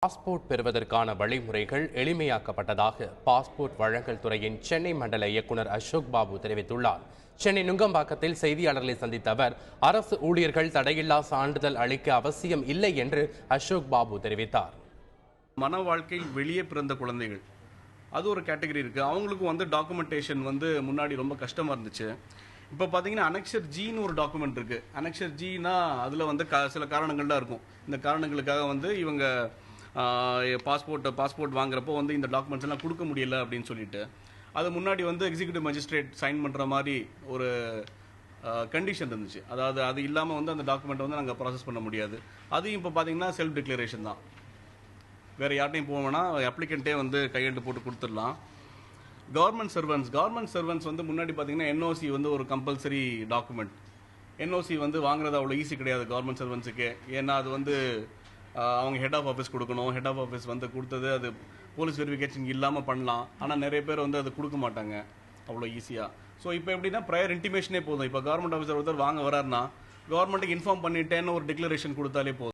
Passport பெறுவதற்கான வழிமுறைகள் எளிமையாக்கப்பட்டதாக passport வழங்கல் துறையின் சென்னை மண்டல இயக்குநர் அசோக் பாபு தெரிவித்துள்ளார். சென்னை நுங்கம்பாக்கத்தில் செய்தியாளர்களை சந்தித்த அவர், அரசு ஊழியர்கள் தடையில்லா சான்றிதழ் அளிக்க அவசியம் இல்லை என்று அசோக் பாபு தெரிவித்தார். மன வாழ்க்கையில் வெளியே பிறந்த குழந்தைகள் அது ஒரு கேட்டகரி இருக்குது. அவங்களுக்கு டாக்குமெண்டேஷன் முன்னாடி ரொம்ப கஷ்டமாக இருந்துச்சு. இப்போ பார்த்தீங்கன்னா அனெக்சர் ஜின்னு ஒரு டாக்குமெண்ட் இருக்குது. அனெக்சர் ஜினா அதில் சில காரணங்கள்லாம் இருக்கும். இந்த காரணங்களுக்காக இவங்க பாஸ்போர்ட் வாங்குறப்போ இந்த டாக்குமெண்ட்ஸ் எல்லாம் கொடுக்க முடியல அப்படின்னு சொல்லிட்டு அது முன்னாடி எக்ஸிக்யூட்டிவ் மஜிஸ்ட்ரேட் சைன் பண்ணுற மாதிரி ஒரு கண்டிஷன் இருந்துச்சு. அதாவது அது இல்லாமல் அந்த டாக்குமெண்ட்டை நாங்கள் ப்ராசஸ் பண்ண முடியாது. அது இப்போ பார்த்தீங்கன்னா செல்ஃப் டிக்ளரேஷன் தான். வேறு யார்ட்டையும் போவோம்னா அப்ளிகண்ட்டே கையெழுத்து போட்டு கொடுத்துடலாம். கவர்மெண்ட் சர்வன்ஸ் முன்னாடி பார்த்தீங்கன்னா என்ஓசி ஒரு கம்பல்சரி டாக்குமெண்ட். என்ஓசி வாங்குறது அவ்வளோ ஈஸி கிடையாது கவர்மெண்ட் சர்வன்ஸுக்கு. ஏன்னா அது அவங்க ஹெட் ஆஃப் ஆஃபீஸ் கொடுக்கணும். ஹெட் ஆஃப் ஆஃபீஸ் கொடுத்தது அது போலீஸ் வெரிஃபிகேஷன் இல்லாமல் பண்ணலாம். ஆனால் நிறைய பேர் அது கொடுக்க மாட்டாங்க அவ்வளோ ஈஸியாக. ஸோ இப்போ எப்படின்னா ப்ரையர் இன்டிமேஷனே போதும். இப்போ கவர்மெண்ட் ஆஃபீஸர் வாங்க வராருன்னா கவர்மெண்ட்டுக்கு இன்ஃபார்ம் பண்ணிட்டேன்னு ஒரு டிக்ளரேஷன் கொடுத்தாலே போதும்.